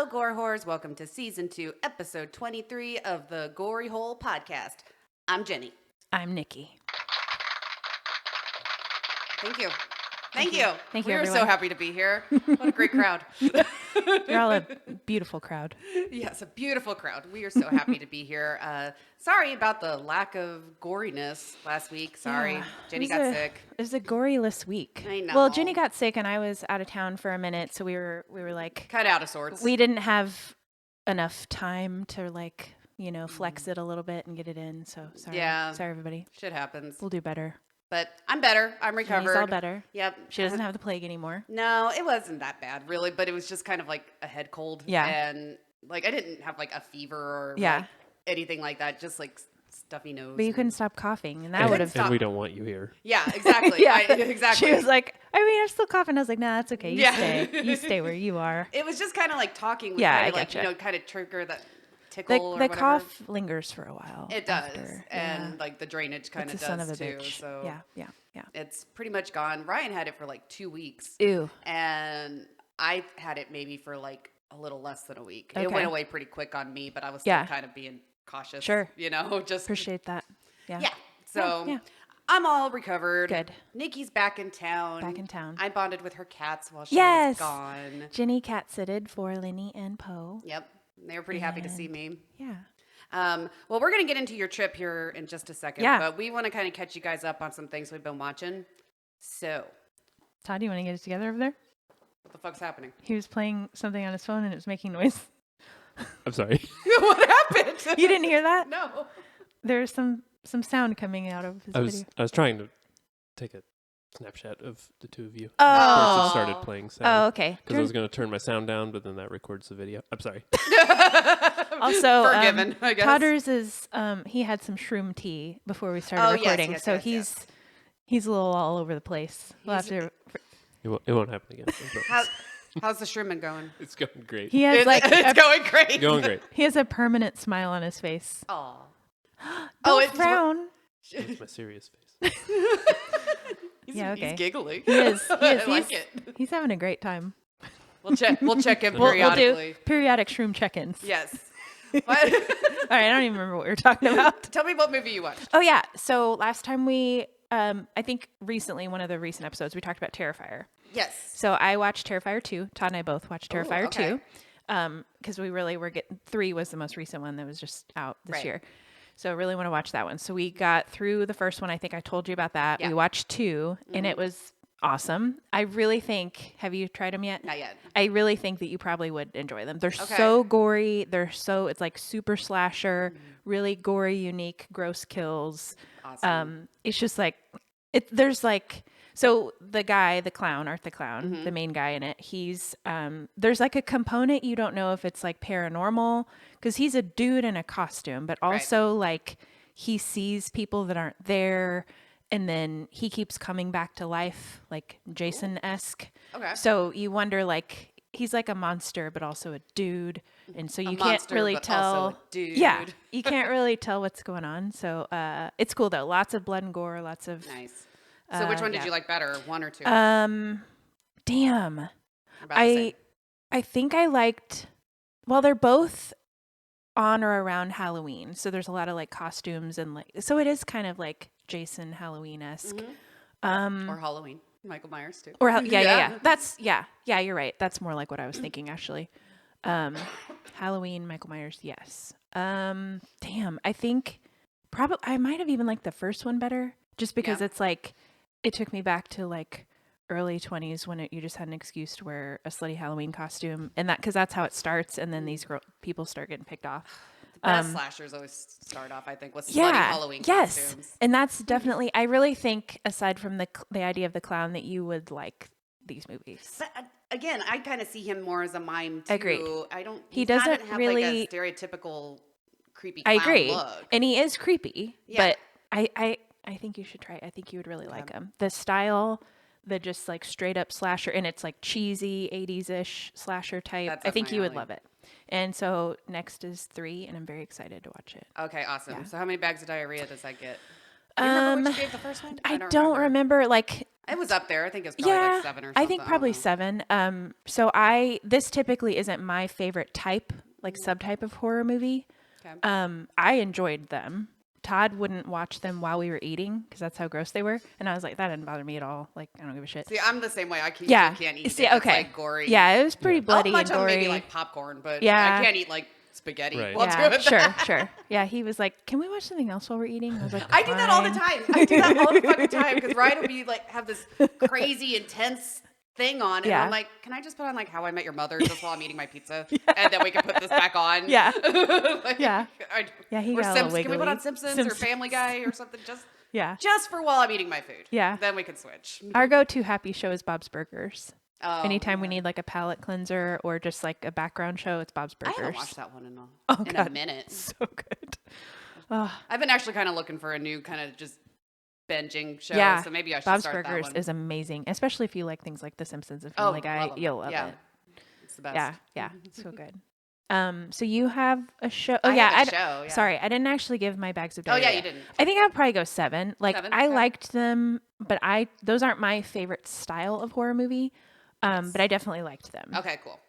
Hello, Gore Whores. Welcome to Season 2, Episode 23 of the Gory Hole Podcast. I'm Jenny. I'm Nikki. Thank you. Thank you. Thank you, We are everyone. so happy to be here. What a great crowd. You're all a beautiful crowd. Yes, a beautiful crowd. We are so happy to be here. Sorry about the lack of goriness last week. Sorry. Yeah, Jenny got sick. It was a goryless week. I know. Well, Jenny got sick and I was out of town for a minute, so we were like Kind of out of sorts. we didn't have enough time to flex it a little bit and get it in. So sorry. Yeah. Sorry everybody. Shit happens. We'll do better. But I'm better. I'm recovered. Jenny's all better. Yep. She doesn't have the plague anymore. No, it wasn't that bad, really, but it was just kind of like a head cold. Yeah. And like I didn't have like a fever or Yeah. like anything like that, just like stuffy nose. But you couldn't stop coughing, and that would have. And we don't want you here. Yeah, exactly. Yeah, exactly. She was like, I'm still coughing. I was like, nah, that's okay. You Yeah. stay. You stay where you are. It was just kind of like talking would Yeah, kind I of like, getcha. kind of trigger that tickle or The whatever. cough lingers for a while. It does. after. And Yeah. like the drainage kind It's of a son does of a too. bitch. So Yeah. it's pretty much gone. Ryan had it for like 2 weeks. Ew. And I had it maybe for like a little less than a week. It Okay. went away pretty quick on me, but I was still Yeah. kind of being cautious. Sure. Just Appreciate that. Yeah. yeah. So Yeah. I'm all recovered. Good. Nikki's back in town. Back in town. I bonded with her cats while she Yes. was gone. Jenny cat sitted for Linny and Poe. Yep. They were pretty happy to see And- me. Yeah. Well, we're going to get into your trip here in just a second. Yeah. But we want to kind of catch you guys up on some things we've been watching. So, Todd, you want to get us together over there? what the fuck's happening? He was playing something on his phone and it was making noise. I'm sorry. What happened? You didn't hear that? No. There's some sound coming out of his video. I was trying to take a snapshot of the two of you. Oh. First it started playing sound. Oh, okay. Because I was going to turn my sound down, but then that records the video. I'm sorry. Also, Forgiven, I guess. Toddler's is he had some shroom tea before we started Oh, yes, recording, yes, so yes, he's a little all over the place. We'll have to. It won't happen again. I promise. How's the shrooming going? It's going great. He has like it's going great. Going great. he has a permanent smile on his face. Aw. Don't it's frown. That's my serious face. Yeah, okay. He's giggling. He is. I like it. He's having a great time. We'll check him We'll periodically. do periodic shroom check-ins. Yes. All right, I don't even remember what we were talking about. Tell me what movie you watched. Oh yeah, so last time we, I think recently, one of the recent episodes, we talked about Terrifier. Yes. So I watched Terrifier 2. Todd and I both watched Terrifier okay. 2. Because we really were getting 3 was the most recent one that was just out this Right. year. So I really want to watch that one. So we got through the first one. I think I told you about that. Yeah. We watched 2 and it was awesome. I really think, have you tried them yet? Not yet. I really think that you probably would enjoy them. They're Okay. so gory. It's like super slasher, really gory, unique, gross kills. Awesome. It's just like, there's like, so the guy, the clown, Art the Clown, the main guy in it, he's, there's like a component you don't know if it's like paranormal, because he's a dude in a costume, but also like he sees people that aren't there, and then he keeps coming back to life, like Jason-esque. Okay. So you wonder, like, he's like a monster, but also a dude, and so you can't monster, really but tell. also a dude. Yeah, you can't really tell what's going on. So it's cool though. Lots of blood and gore. Lots of. Nice. So which one did yeah. you like better, 1 or 2? Damn. About the same. I think I liked. Well, they're both on or around Halloween, so there's a lot of like costumes and like. So it is kind of like Jason Halloween-esque. Or Halloween. Michael Myers too. Or yeah. That's yeah. You're right. That's more like what I was thinking actually. Halloween, Michael Myers, yes. Damn. I think probably I might have even liked the first one better, just because it's like it took me back to like early 20s when you just had an excuse to wear a slutty Halloween costume, and because that's how it starts, and then these people start getting picked off. Best slashers always start off, I think, with slutty Halloween costumes. And that's definitely. I really think, aside from the idea of the clown, that you would like these movies. But again, I kind of see him more as a mime too. Agreed. He doesn't have really like a stereotypical creepy clown I agree, look. and he is creepy. Yeah. But I think you should try it. I think you would really like him. The style, the just like straight up slasher, and it's like cheesy 80s-ish slasher type. That's I up think my you would alley. love it. And so next is 3, and I'm very excited to watch it. Okay, awesome. Yeah. So how many bags of diarrhea does that get? Do you remember what you gave the first one? I don't remember. Like, It was up there. I think it's probably like 7 or something. I think probably 7. So this typically isn't my favorite type, like subtype of horror movie. Okay. I enjoyed them. Todd wouldn't watch them while we were eating because that's how gross they were. And I was like, that didn't bother me at all. Like, I don't give a shit. See, I'm the same way. I can't eat See, it. okay. It's like gory. Yeah, it was pretty bloody I'll and munch on gory. maybe like popcorn, but Yeah. I can't eat like spaghetti. Right. While Yeah, doing sure, that. sure. Yeah, he was like, can we watch something else while we're eating? I was like, I do that all the "Fine." time. I do that all the fucking time because Ryan will be like, have this crazy intense thing on, and Yeah. I'm like, can I just put on like How I Met Your Mother just while I'm eating my pizza, and then we can put this back on? Yeah. Like, Yeah. Yeah, he or got a little Simpsons. Can we put on wiggly. Simpsons or Family Guy or something Yeah. just for while I'm eating my food? Yeah. Then we can switch. Our go-to happy show is Bob's Burgers. Oh, Anytime we need like a palate cleanser or just like a background show, it's Bob's I Burgers. haven't watched that one in a God. minute. So good. Oh, I've been actually kind of looking for a new kind of just binging show. yeah. So maybe I should Bob's start Burgers that one. is amazing, especially if you like things like The Simpsons and Family Guy. love 'em. You'll love Yeah. it. It's the best. Yeah, yeah, so good. So you have a show. Oh I yeah, have a show, yeah. Sorry, I didn't actually give my bags of Oh, diarrhea. yeah, you didn't. I think I'd probably go 7. Like 7? I Okay. liked them, but those aren't my favorite style of horror movie. But I definitely liked them. Okay, cool.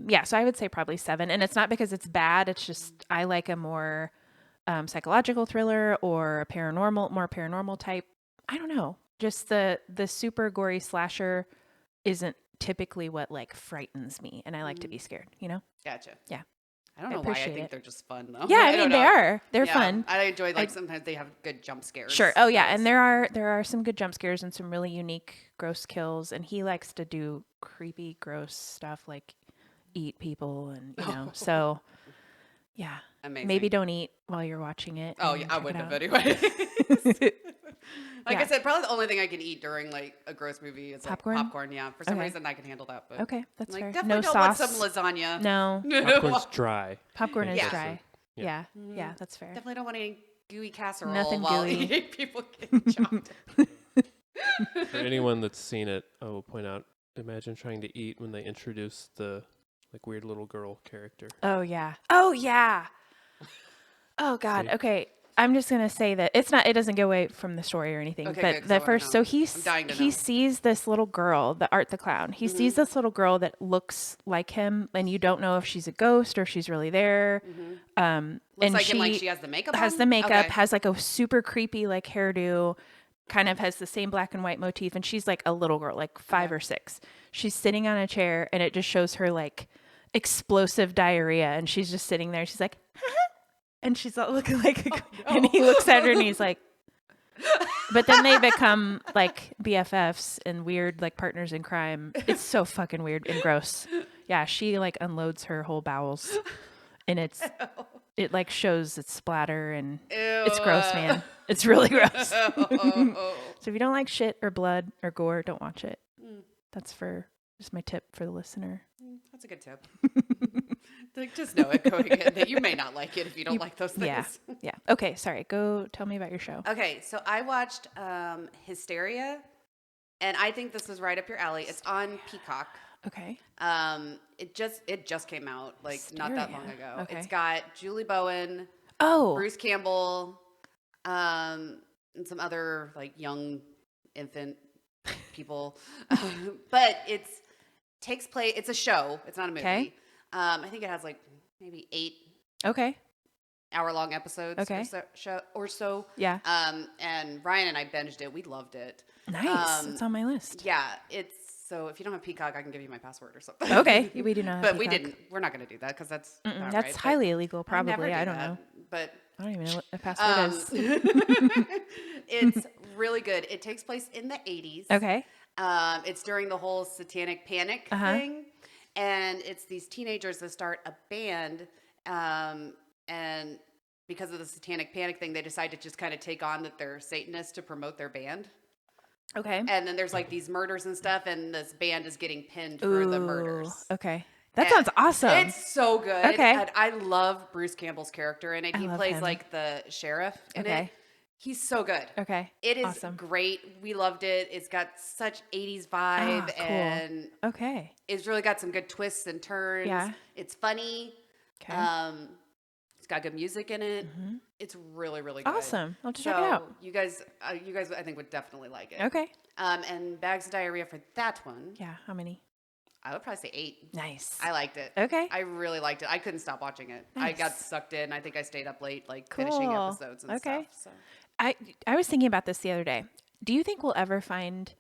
Yeah, so I would say probably 7, and it's not because it's bad. It's just I like a more psychological thriller or a more paranormal type. I don't know. Just the super gory slasher isn't typically what like frightens me, and I like to be scared. You know? Gotcha. Yeah. I don't I know why I appreciate think it. they're just fun though. Yeah, I don't mean know. they are. They're Yeah, fun. I enjoy like sometimes they have good jump scares. Sure. Oh yeah, and there are some good jump scares and some really unique gross kills, and he likes to do creepy gross stuff like eat people and so yeah. Amazing. Maybe don't eat while you're watching it. Oh and yeah, I check it wouldn't have out. anyway. Like Yeah. I said, probably the only thing I can eat during like a gross movie is Popcorn? like popcorn. Yeah, for some Okay. reason I can handle that. But Okay, that's like fair. definitely No don't sauce. want some lasagna. No, Popcorn's dry. popcorn is Yeah. dry. Yeah. Yeah, that's fair. Definitely don't want any gooey casserole Nothing while gooey. eating people getting chopped. For anyone that's seen it, I will point out, imagine trying to eat when they introduce the like weird little girl character. Oh yeah. Oh yeah. Oh God. See? Okay. I'm just gonna say that it doesn't go away from the story or anything. Okay, but good, 'cause I the wanna first, know. so I'm dying to he know. sees this little girl, the Art the Clown. He sees this little girl that looks like him, and you don't know if she's a ghost or if she's really there. Looks And like she him, like she has the makeup has on? the makeup, Okay. has like a super creepy like hairdo, kind of has the same black and white motif, and she's like a little girl, like 5 or 6. She's sitting on a chair, and it just shows her like explosive diarrhea, and she's just sitting there. She's like, and she's all looking like, and he looks at her, and he's like, but then they become like BFFs and weird like partners in crime. It's so fucking weird and gross. Yeah, she like unloads her whole bowels, and it like shows its splatter, and it's gross, man. It's really gross. So if you don't like shit or blood or gore, don't watch it. That's just my tip for the listener. That's a good tip. Like, just know it going in that you may not like it if you don't like those things. Yeah. Yeah. Okay. Sorry. Go tell me about your show. Okay, so I watched Hysteria, and I think this is right up your alley. It's on Peacock. Okay. It just came out like not that long Hysteria. ago. Okay. It's got Julie Bowen, Oh. Bruce Campbell, and some other like young infant people. But takes place. It's a show. It's not a movie. Okay. I think it has like maybe 8 Okay. hour-long episodes Okay. or so. Yeah. And Ryan and I binged it. We loved it. Nice. It's on my list. Yeah, so if you don't have Peacock, I can give you my password or something. Okay. We do not have But we Peacock. didn't. We're not going to do that because that's not That's right, but highly illegal, I never probably. do I don't that, know. But I don't even know what a password is. it's really good. It takes place in the 80s. Okay. It's during the whole satanic panic Uh-huh. thing. And it's these teenagers that start a band. And because of the satanic panic thing, they decide to just kind of take on that they're Satanists to promote their band. Okay. And then there's like these murders and stuff, and this band is getting pinned for the murders. Okay. That And sounds awesome. It's so good. Okay. And I love Bruce Campbell's character in it. I He love plays him. like the sheriff in it. Okay. He's so good. Okay. It is Awesome. great. We loved it. It's got such 80s vibe, cool. and Okay. it's really got some good twists and turns. Yeah. It's funny. Okay. It's got good music in it. It's really, really good. Awesome. I'll have to check it out. You guys, I think would definitely like it. Okay. And bags of diarrhea for that one, Yeah. How many? I would probably say 8. Nice. I liked it. Okay. I really liked it. I couldn't stop watching it. I got Nice. sucked in. I think I stayed up late, like finishing Cool. episodes and Okay. stuff. So. I was thinking about this the other day. Do you think we'll ever find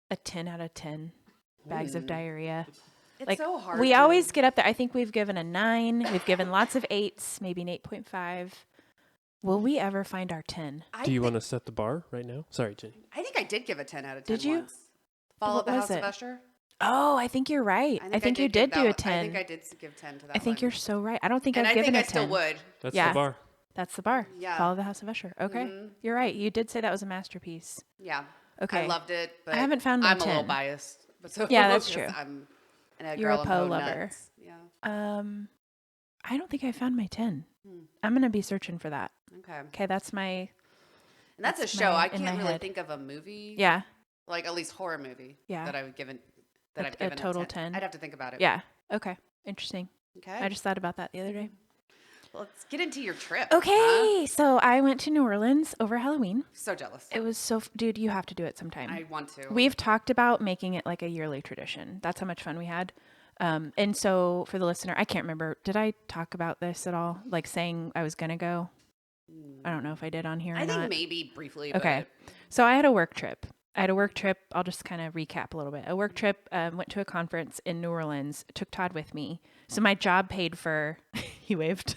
a 10 out of 10 bags of diarrhea? It's Like, so hard. we to- always get up there. I think we've given a 9. We've given lots of 8s, maybe an 8.5. Will we ever find our 10? Do you want to set the bar right now? Sorry, Jenny. I think I did give a 10 out of 10 Did you? once. Follow What the was House of it? Usher. Oh, I think you're right. I think you did do a 10. I think I did give 10 to that I think one. you're so right. I don't think And I've I given think I a 10. still would. That's Yeah. the bar. That's the bar. Yeah. Follow the House of Usher. Okay. Mhm. You're right. You did say that was a masterpiece. Yeah. Okay. I loved it, but I haven't found my I'm a little 10. biased. But so Yeah, that's 'cause true. I'm an egg You're girl a and Poe Poe lover. nuts. Yeah. I don't think I found my 10. Hmm. I'm going to be searching for that. Okay. Okay, that's my And that's a That's show. I in my can't really head. think of a movie, yeah. like at least horror movie, Yeah. that I've given A total 10. I'd have to think about it. Yeah. Okay. Interesting. Okay. I just thought about that the other day. Well, let's get into your trip. Okay, so I went to New Orleans over Halloween. So jealous. It was so dude, you have to do it sometime. I want to. We've talked about making it like a yearly tradition. That's how much fun we had. And so for the listener, I can't remember. Did I talk about this at all? Like saying I was going to go? I don't know if I did on here or I think not. maybe briefly. Okay. But So I had a work trip. I'll just kind of recap a little bit. A work trip, went to a conference in New Orleans, took Todd with me. So my job paid for, he waved.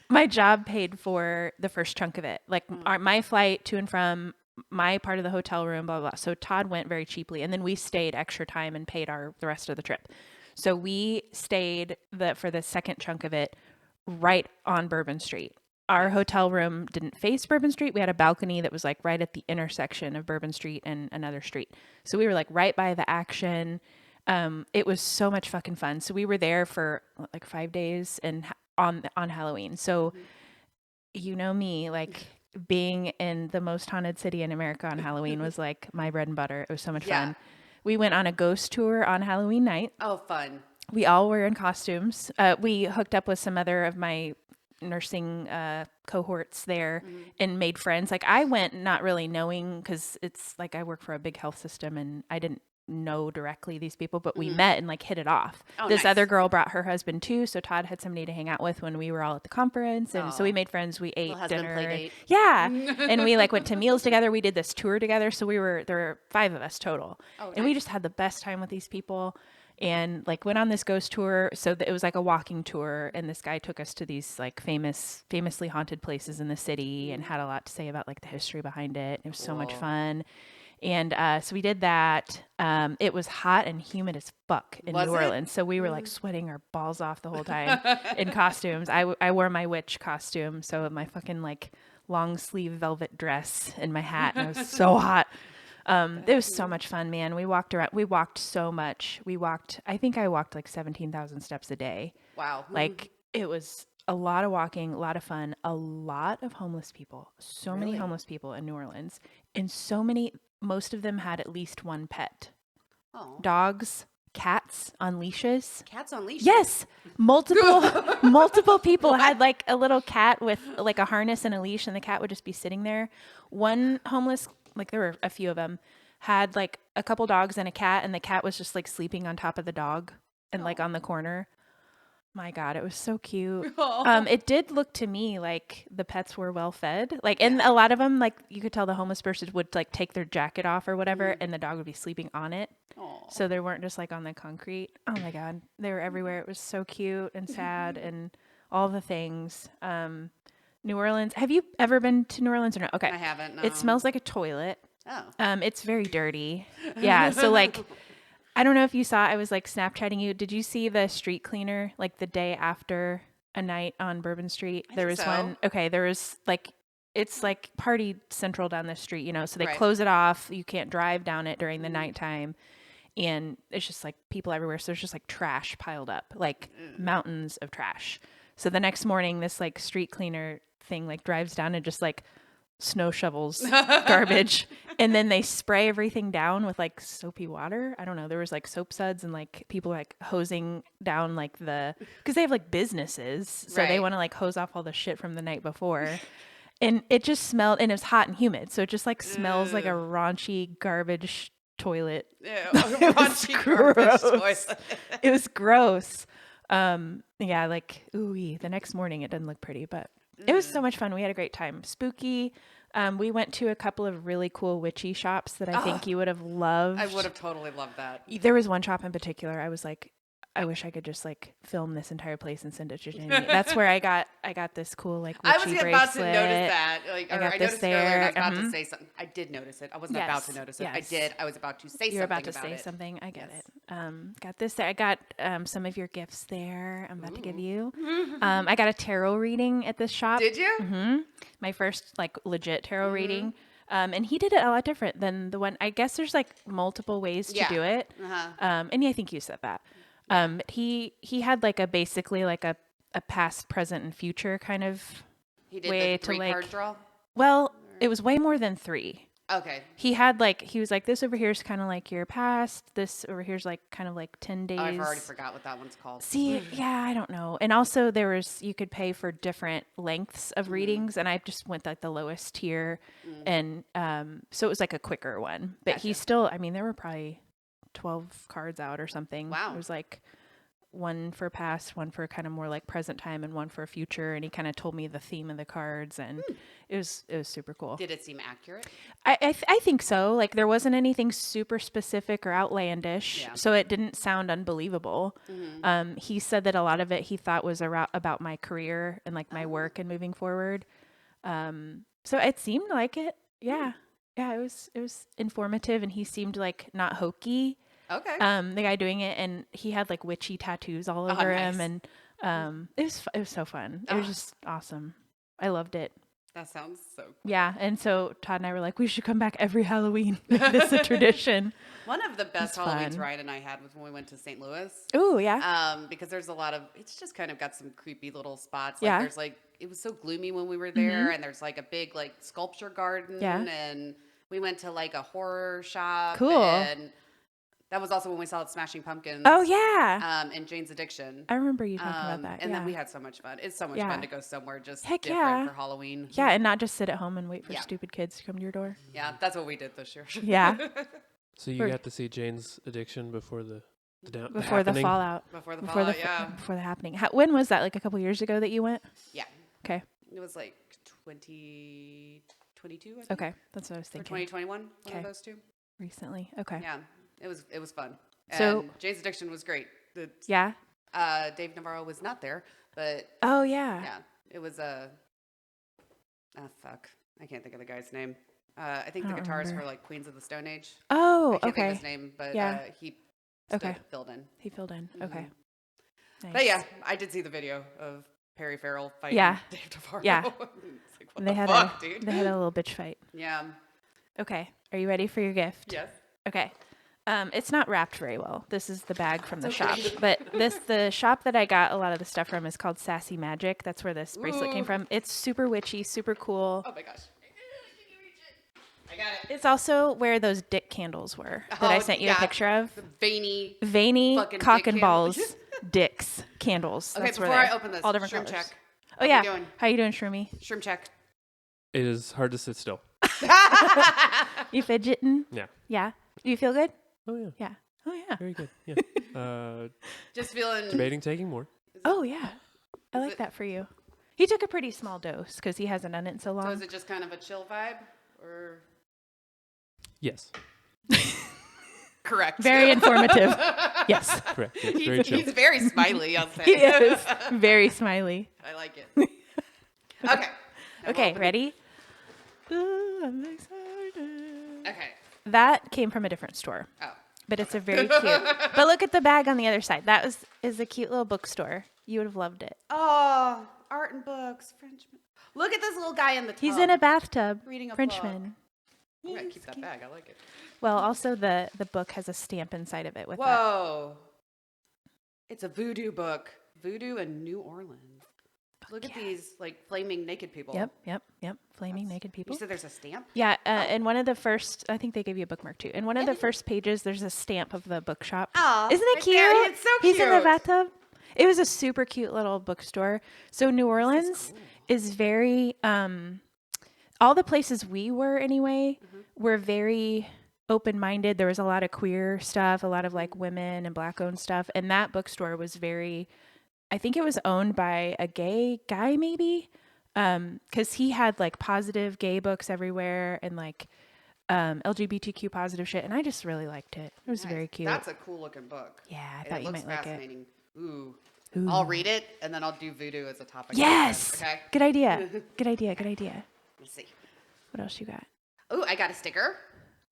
My job paid for the first chunk of it. Like my flight to and from, my part of the hotel room, blah, blah, blah. So Todd went very cheaply. And then we stayed extra time and paid the rest of the trip. So we stayed for the second chunk of it right on Bourbon Street. Our hotel room didn't face Bourbon Street. We had a balcony that was like right at the intersection of Bourbon Street and another street. So we were like right by the action. It was so much fucking fun. So we were there for like 5 days and on Halloween. So you know me, like being in the most haunted city in America on Halloween was like my bread and butter. It was so much fun. We went on a ghost tour on Halloween night. oh, fun. We all were in costumes. We hooked up with some other of my nursing cohorts there and made friends. Like I went not really knowing, because it's like I work for a big health system and I didn't know directly these people, but we met and like hit it off. Oh, This nice. other girl brought her husband too, so Todd had somebody to hang out with when we were all at the conference, and so we made friends. We ate Little husband dinner. play date. Yeah, and we like went to meals together. We did this tour together, so there were 5 of us total, Oh, and we nice. just had the best time with these people. And like went on this ghost tour. So it was like a walking tour, and this guy took us to these like famously haunted places in the city and had a lot to say about like the history behind it. It was so much Cool. fun. And so we did that. It was hot and humid as fuck in Was New it? Orleans. So we were like sweating our balls off the whole time in costumes. I wore my witch costume. So my fucking like long sleeve velvet dress and my hat. And it was so hot. It was so much fun, man. We walked around. We walked so much. I think I walked like 17,000 steps a day. Wow. Like it was a lot of walking, a lot of fun, a lot of homeless people. So many Really? homeless people in New Orleans, and most of them had at least one pet. Oh. Dogs, cats on leashes. Cats on leashes. Yes, multiple people had like a little cat with like a harness and a leash, and the cat would just be sitting there. One homeless, like there were a few of them, had like a couple dogs and a cat, and the cat was just like sleeping on top of the dog and like on the corner. My God, it was so cute. It did look to me like the pets were well fed. Like, and a lot of them, like you could tell the homeless person would like take their jacket off or whatever, and the dog would be sleeping on it. Aw. So they weren't just like on the concrete. Oh my God, they were everywhere. It was so cute and sad and all the things. New Orleans. Have you ever been to New Orleans or no? Okay. I haven't. No. It smells like a toilet. Oh. It's very dirty. Yeah. So like, I don't know if you saw, I was like Snapchatting you. Did you see the street cleaner like the day after a night on Bourbon Street? There was think so. one. Okay. There was like, it's like party central down the street, you know, so they Right. close it off. You can't drive down it during the nighttime. And it's just like people everywhere. So there's just like trash piled up, like mountains of trash. So the next morning, this like street cleaner thing like drives down and just like snow shovels garbage, and then they spray everything down with like soapy water. I don't know. There was like soap suds and like people like hosing down like because they have like businesses, so they Right. want to like hose off all the shit from the night before. And it just smelled, and it was hot and humid, so it just like smells like a raunchy garbage toilet. Ew, It was raunchy garbage gross. toilet. It was gross. Yeah, like ooh, the next morning it didn't look pretty, but it was so much fun. We had a great time. Spooky. We went to a couple of really cool witchy shops that I think you would have loved. I would have totally loved that. There was one shop in particular. I was like, I wish I could just like film this entire place and send it to Jamie. That's where I got this cool like witchy I was about to bracelet. notice that. Like, I or got I this noticed it earlier, and I was there. about to say something. I did notice it. I wasn't about to Yes, notice it. I yes. did. I was about to say You're something about to about say it. something. I get Yes. it. Got this there. I got some of your gifts there. I'm about to give you. I got a tarot reading at this shop. Did you? Mm-hmm. My first like legit tarot reading. And he did it a lot different than the one. I guess there's like multiple ways to do it. Uh-huh. And yeah, I think you said that. He had like basically like a past, present, and future kind of He did way the to three like. card draw? Well, it was way more than 3. Okay. He had like he was like, this over here is kind of like your past. This over here is like kind of like 10 days. Oh, I've already forgot what that one's called. See, yeah, I don't know. And also you could pay for different lengths of readings, and I just went like the lowest tier, and so it was like a quicker one. But he still, I mean, there were probably 12 cards out or something. Wow. It was like one for past, one for kind of more like present time, and one for future. And he kind of told me the theme of the cards, and it was super cool. Did it seem accurate? I think so. Like there wasn't anything super specific or outlandish, Yeah. so it didn't sound unbelievable. He said that a lot of it he thought was about my career and like my work and moving forward. So it seemed like it. Yeah, yeah. It was informative, and he seemed like not hokey. Okay. The guy doing it, and he had like witchy tattoos all over him, nice. and it was so fun. It was just awesome. I loved it. That sounds so cool. Yeah, and so Todd and I were like, we should come back every Halloween. Make this a tradition. One of the best It's Halloweens fun. Ryan and I had was when we went to St. Louis. Ooh, yeah. Because there's a lot of, it's just kind of got some creepy little spots. Like Yeah. there's like, it was so gloomy when we were there, and there's like a big like sculpture garden, Yeah. and we went to like a horror shop. Cool. And that was also when we saw Smashing Pumpkins. Oh, yeah. And Jane's Addiction. I remember you talking about that. And yeah. then we had so much fun. It's so much Yeah. fun to go somewhere just Heck different yeah. for Halloween. Yeah, and not just sit at home and wait for Yeah. stupid kids to come to your door. Yeah, that's what we did this year. Yeah, So you got to see Jane's Addiction before the before the happening? fallout. Before the Before the fallout, yeah. before the happening. When was that? Like a couple years ago that you went? Yeah. Okay. It was like 2022, I think. Okay, that's what I was Or thinking. 2021, one Okay. of those two. Recently. Okay. Yeah, it was fun. So- And Jane's Addiction was great. Yeah. Dave Navarro was not there, but Oh yeah. yeah, it was fuck, I can't think of the guy's name. I think I the don't guitars remember. were like Queens of the Stone Age. Oh, I can't think of okay. his name, but Yeah. he Okay. filled in. He filled in. Okay. Nice. But yeah, I did see the video of Perry Farrell fighting Yeah. Dave Navarro. Yeah. It's like, what They the had fuck, a dude? they had a little bitch fight. Yeah. Okay. Are you ready for your gift? Yes. Okay. It's not wrapped very well. This is the bag from the shop. okay. But the shop that I got a lot of the stuff from is called Sassy Magic. That's where this bracelet came Ooh. from. It's super witchy, super cool. Oh my gosh. I got it. It's also where those dick candles were that I Oh, sent you yeah. a picture of. The veiny. Veiny fucking cock dick and candles. balls dicks candles. Okay, That's where before I they- open this, all different Shroom colors. Check. Oh How yeah. you doing? How you doing, Shroomy? Shroom Check. It is hard to sit still. You fidgeting? Yeah. Yeah. You feel good? Oh yeah. Yeah. Oh yeah. Very good. Yeah. Just feeling. Debating taking more. Oh yeah. I Is like it- that for you. He took a pretty small dose because he hasn't done it in so long. So is it just kind of a chill vibe, or Yes. correct? Very informative. Yes. Correct. Yes, very chill. He's very smiley. I'll say. He is very smiley. I like it. Okay. Okay, ready? Ooh, I'm excited. Okay. That came from a different store, Oh. but it's a very cute. But look at the bag on the other side. That is a cute little bookstore. You would have loved it. Oh, art and books, Frenchman. Look at this little guy in the tub. He's in a bathtub. Reading a Frenchman. I'm gonna keep that bag. I like it. Well, also the book has a stamp inside of it with that. Whoa. It's a voodoo book. Voodoo in New Orleans. Look at these like flaming naked people. Yep. Flaming naked people. You said there's a stamp? Yeah, and one of the first, I think they gave you a bookmark too. And one of the first pages, there's a stamp of the bookshop. Aw, Isn't it right cute? there. It's so He's in the cute. bathtub. It was a super cute little bookstore. So New Orleans is very, all the places we were anyway, were very open-minded. There was a lot of queer stuff, a lot of like women and Black-owned stuff. And that bookstore was very, I think it was owned by a gay guy maybe. Cause he had like positive gay books everywhere and like, LGBTQ positive shit. And I just really liked it. It was very cute. That's a cool looking book. Yeah, I And thought it you looks might like it. fascinating. Ooh. I'll read it and then I'll do voodoo as a topic. Yes. Okay. Good idea. Good idea. Let's see. What else you got? Oh, I got a sticker.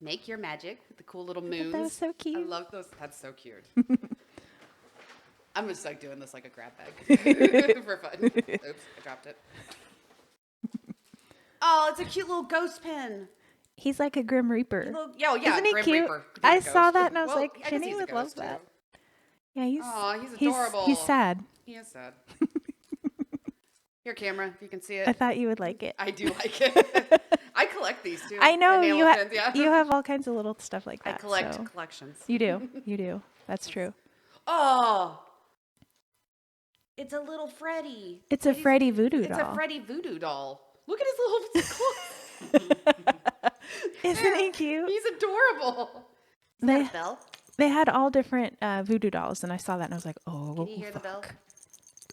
Make your magic with the cool little moons. That was so I cute. love those. That's so cute. I'm just like doing this like a grab bag for fun. Oops, I dropped it. Oh, it's a cute little ghost pin. He's like a Grim Reaper. Yeah, Isn't he Grim cute? Reaper. I Ghost. saw that and I was Well, like, I guess Jenny he's a would love ghost, that. too. Yeah, Aw, he's adorable. He's sad. He is sad. Your camera, if you can see it. I thought you would like it. I do like it. I collect these too. I know enamel you, pins, yeah. you have all kinds of little stuff like I that. collect so- collections. You do. That's true. Oh, it's a little Freddy. It's a Freddy voodoo It's doll. a Freddy voodoo doll. Look at his little clothes. Isn't he cute? He's adorable. Is They- that a bell? They had all different voodoo dolls, and I saw that and I was like, oh, Can you hear the bell? fuck.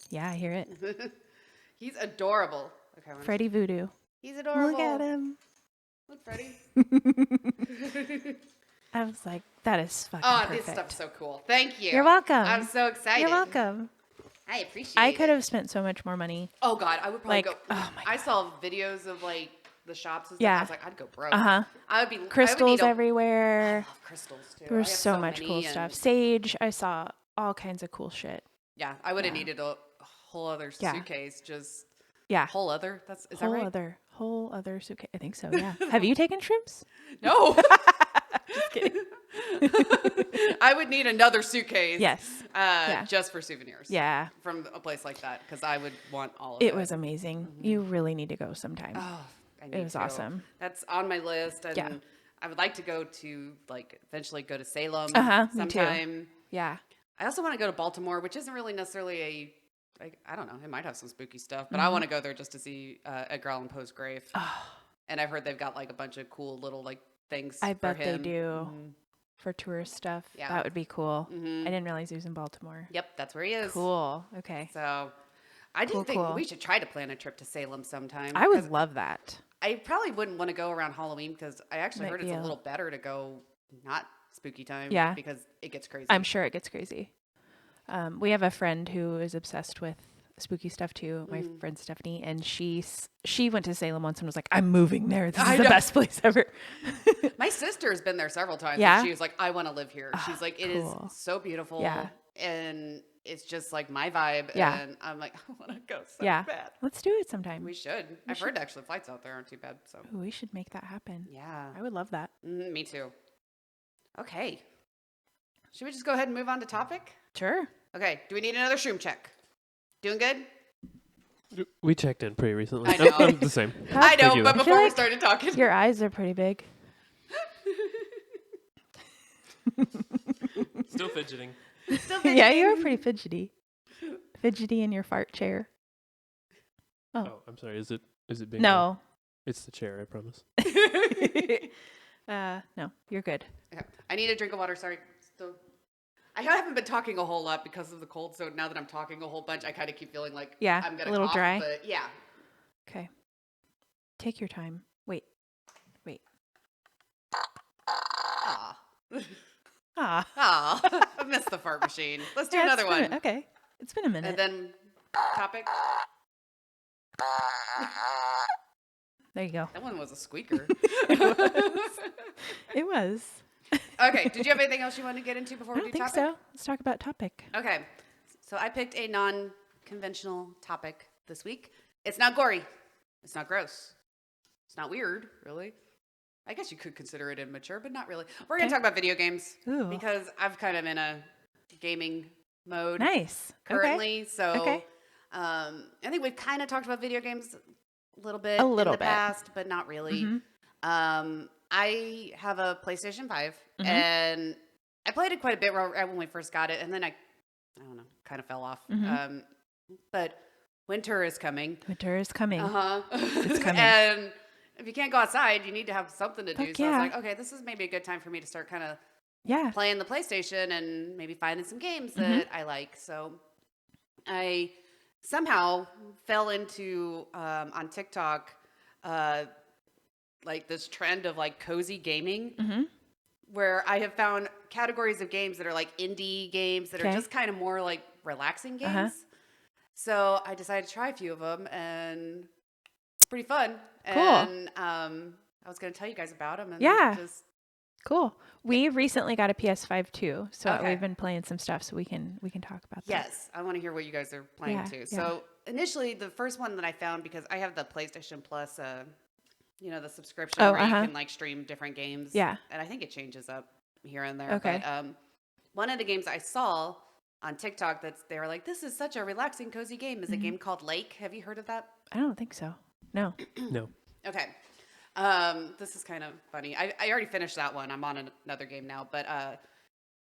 Yeah, I hear it. He's adorable. Okay, Freddy voodoo. He's adorable. Look at him. Look, Freddy. I was like, that is fucking Oh, perfect. this stuff's so cool. Thank you. You're welcome. I'm so excited. You're welcome. I appreciate I it. could have spent so much more money. Oh God, I would probably Like, go. oh my I saw videos of like the shops and stuff. Yeah. I was like, I'd go broke. Uh-huh. I would be Crystals I everywhere. love crystals too. There I was have so much cool many, stuff. and- Sage, I saw all kinds of cool shit. Yeah, I would have Yeah. needed a whole other Yeah. suitcase. Just Yeah. whole other. Is that Whole right? other suitcase. I think so, yeah. Have you taken shrooms? No. Just kidding. I would need another suitcase. Yes. Yeah. Just for souvenirs. Yeah. From a place like that because I would want all of it. It was amazing. You really need to go sometime. Oh, I need It was to. awesome. That's on my list, and Yeah. I would like to go to like eventually go to Salem Me too. sometime. Yeah. I also want to go to Baltimore, which isn't really necessarily I don't know. It might have some spooky stuff, but I want to go there just to see Edgar Allan Poe's grave. And I've heard they've got like a bunch of cool little like things. I for bet they him. do for tourist stuff. Yeah. That would be cool. Mhm. I didn't realize he was in Baltimore. Yep, that's where he is. Cool. Okay. So I do Cool, think cool. we should try to plan a trip to Salem sometime. I 'cause would love that. I probably wouldn't want to go around Halloween because I actually Might heard it's be a a- little better to go not spooky time. Yeah. Because it gets crazy. I'm sure it gets crazy. We have a friend who is obsessed with spooky stuff too. My friend Stephanie, and she went to Salem once and was like, "I'm moving there. This I is the know. best place ever." My sister has been there several times. Yeah? And she was like, I want to live here. She's like, it is cool. so beautiful. Yeah. And it's just like my vibe. Yeah. And I'm like, I want to go so Yeah. bad. Let's do it sometime. We should. I've heard actually flights out there aren't too bad. So Ooh, we should make that happen. yeah. I would love that. Me too. Okay. Should we just go ahead and move on to topic? Sure. Okay. Do we need another shroom check? Doing good? We checked in pretty recently. I know. I'm the same. I know, Thank you. but I feel before we like started talking. Your eyes are pretty big. Still fidgeting. Still Yeah, fidgeting. you're pretty fidgety. Fidgety in your fart chair. Oh, I'm sorry. Is it being No. It's the chair, I promise. No, you're good. Okay. I need a drink of water. Sorry. Still. I haven't been talking a whole lot because of the cold, so now that I'm talking a whole bunch, I kind of keep feeling like Yeah, I'm gonna a little cough, dry. But yeah. Okay. Take your time. Wait. Ah. Ah. Ah. I missed the fart machine. Let's do another one. Okay. It's been a minute. And then topic. There you go. That one was a squeaker. It was. Okay. Did you have anything else you wanted to get into before I we don't do think topic? so. Let's talk about topic. Okay. So I picked a non-conventional topic this week. It's not gory. It's not gross. It's not weird, really. I guess you could consider it immature, but not really. We're going to talk about video games Ooh. because I'm kind of in a gaming mode Nice. currently. So Okay. I think we've kind of talked about video games a little bit A little in the bit. past, but not really. I have a PlayStation 5, and I played it quite a bit when we first got it, and then I don't know, kind of fell off. But winter is coming. Winter is coming. It's coming. And if you can't go outside, you need to have something to do. Fuck So I was yeah. like, okay, this is maybe a good time for me to start kind of Yeah. playing the PlayStation and maybe finding some games that I like. So I somehow fell into on TikTok like this trend of like cozy gaming, where I have found categories of games that are like indie games that are just kind of more like relaxing games. So I decided to try a few of them, and it's pretty fun. Cool. And I was going to tell you guys about them. And just Cool. We recently got a PS5 too, so Okay. we've been playing some stuff. So we can talk about that. Yes, I want to hear what you guys are playing Yeah, too. yeah. So initially, the first one that I found, because I have the PlayStation Plus, the subscription where you can like stream different games. Yeah. And I think it changes up here and there. Okay. But one of the games I saw on TikTok they were like, this is such a relaxing, cozy game, is a game called Lake. Have you heard of that? I don't think so. No. No. Okay. This is kind of funny. I already finished that one. I'm on another game now. But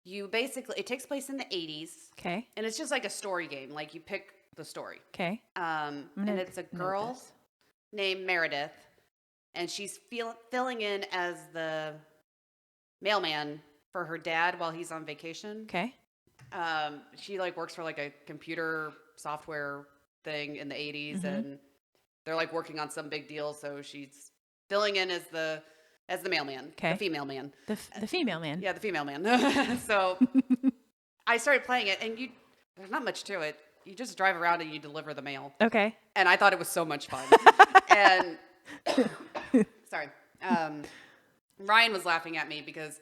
it takes place in the 80s. Okay. And it's just like a story game. Like you pick the story. Okay. And it's a girl named Meredith. And she's filling in as the mailman for her dad while he's on vacation. Okay. She like works for like a computer software thing in the 80s, and they're like working on some big deal. So she's filling in as the mailman, the female man. The female man. Yeah, the female man. So I started playing it, and there's not much to it. You just drive around and you deliver the mail. Okay. And I thought it was so much fun. And sorry, Ryan was laughing at me because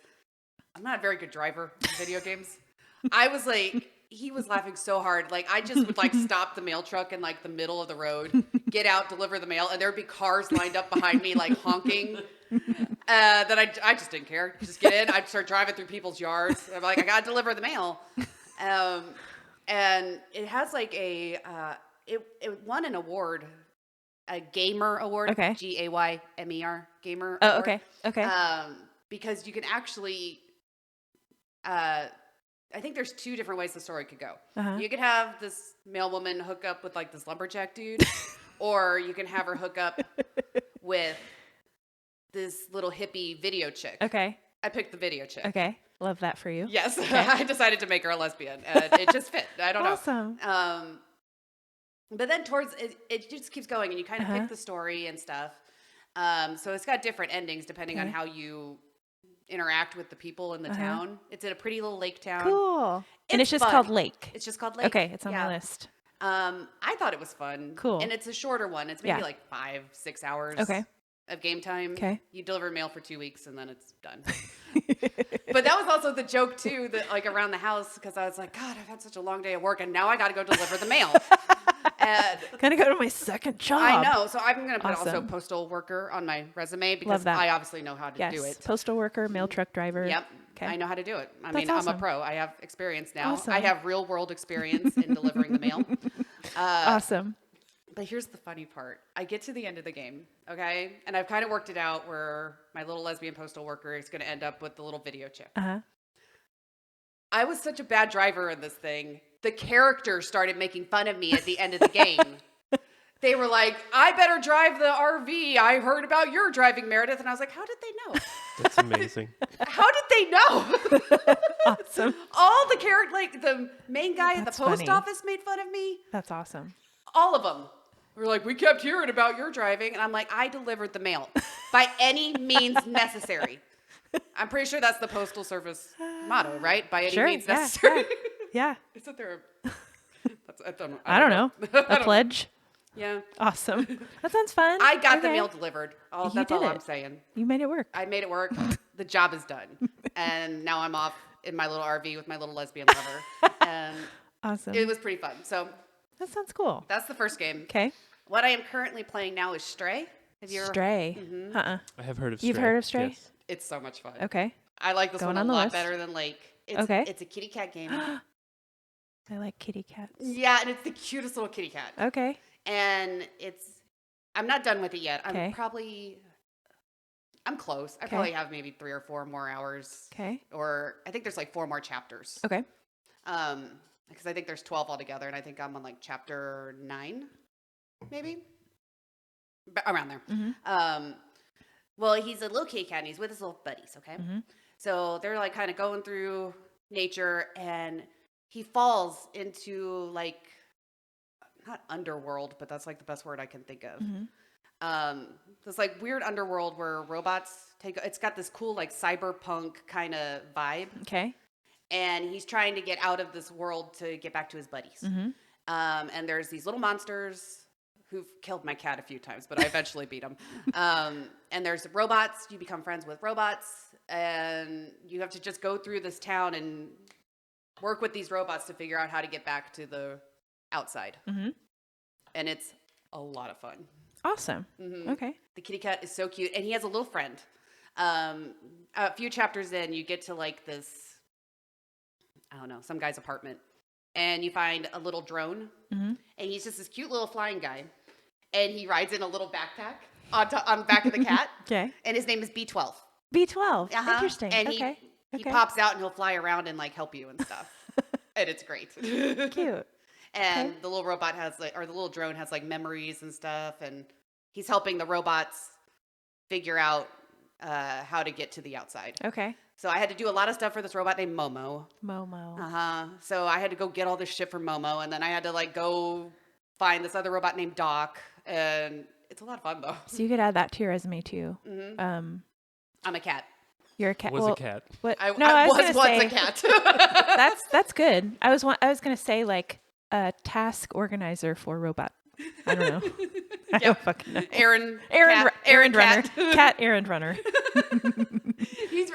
I'm not a very good driver in video games. I was like, he was laughing so hard. Like I just would like stop the mail truck in like the middle of the road, get out, deliver the mail, and there'd be cars lined up behind me like honking. That I just didn't care. Just get in. I'd start driving through people's yards. I'm like, I gotta deliver the mail. And it has like it won an award, a gamer award. Okay. GAYMER gamer. Oh, award. okay. Okay. Because you can actually, I think there's two different ways the story could go. You could have this mailwoman hook up with like this lumberjack dude, or you can have her hook up with this little hippie video chick. Okay. I picked the video chick. Okay. Love that for you. Yes. Okay. I decided to make her a lesbian, and it just fit. I don't Awesome. know. But then it just keeps going, and you kind of pick the story and stuff. So it's got different endings depending on how you interact with the people in the town. It's in a pretty little lake town. Cool. And it's just fun. called Lake. It's just called Lake. Okay. It's on my list. I thought it was fun. Cool. And it's a shorter one. It's maybe like 5-6 hours of game time. Okay. You deliver mail for 2 weeks and then it's done. But that was also the joke too, that like around the house, because I was like, God, I've had such a long day at work and now I got to go deliver the mail. And Gotta go to my second job. I know. So I'm going to put also Awesome. postal worker on my resume Love because that. I obviously know how to Yes. do it. Postal worker, mail truck driver. Yep. Okay. I know how to do it. I That's mean, I'm awesome. a pro. I have experience now. Awesome. I have real world experience in delivering the mail. Awesome. But here's the funny part. I get to the end of the game, okay? And I've kind of worked it out where my little lesbian postal worker is going to end up with the little video chip. I was such a bad driver in this thing. The characters started making fun of me at the end of the game. They were like, I better drive the RV. I heard about your driving, Meredith. And I was like, how did they know? That's amazing. How did they know? Awesome. All the characters, like the main guy at the That's post funny. office made fun of me. That's awesome. All of them. We're like, we kept hearing about your driving. And I'm like, I delivered the mail by any means necessary. I'm pretty sure that's the Postal Service motto, right? By any means necessary. Yeah. Isn't there I don't know. A pledge. Yeah. Awesome. That sounds fun. I got the Okay. mail delivered. You That's all did I'm it. saying. You made it work. I made it work. The job is done. And now I'm off in my little RV with my little lesbian lover. And Awesome. it was pretty fun. So That sounds cool. that's the first game. Okay. What I am currently playing now is Stray. Have you ever? Stray. Mm-hmm. I have heard of Stray. You've heard of Stray? Yes. It's so much fun. Okay. I like this Going one on a the lot list. better than Lake. It's, Okay. It's a kitty cat game. I like kitty cats. Yeah, and it's the cutest little kitty cat. Okay. And I'm not done with it yet. Okay. I'm close. I Okay. probably have maybe 3 or 4 more hours. Okay. Or I think there's like 4 more chapters. Okay. Because I think there's 12 altogether, and I think I'm on like chapter 9, maybe around there. Mm-hmm. Well, he's a little kitty cat, and he's with his little buddies. Okay, Mm-hmm. so they're like kind of going through nature, and he falls into like not underworld, but that's like the best word I can think of. Mm-hmm. This like weird underworld where robots it's got this cool like cyberpunk kind of vibe. Okay. And he's trying to get out of this world to get back to his buddies. Mm-hmm. And there's these little monsters who've killed my cat a few times, but I eventually beat them. And there's robots. You become friends with robots, and you have to just go through this town and work with these robots to figure out how to get back to the outside. Mm-hmm. And it's a lot of fun. Awesome. Mm-hmm. Okay. The kitty cat is so cute, and he has a little friend. A few chapters in, you get to like this, I don't know, some guy's apartment, and you find a little drone, Mm-hmm. and he's just this cute little flying guy, and he rides in a little backpack on the back of the cat, Okay. and his name is B12. B12. Uh-huh. Interesting. And okay. he pops out and he'll fly around and like help you and stuff, and it's great. Cute. And Okay. the little robot the little drone has like memories and stuff, and he's helping the robots figure out how to get to the outside. Okay. So I had to do a lot of stuff for this robot named Momo. Momo. So I had to go get all this shit from Momo, and then I had to like go find this other robot named Doc, and it's a lot of fun though. So you could add that to your resume too. Mm-hmm. I'm a cat. You're a cat. Was well, a cat. What? I was was gonna once say, a cat. that's good. I was gonna say like a task organizer for robot. I don't know. I don't fucking know. Errand runner. cat. Cat errand runner.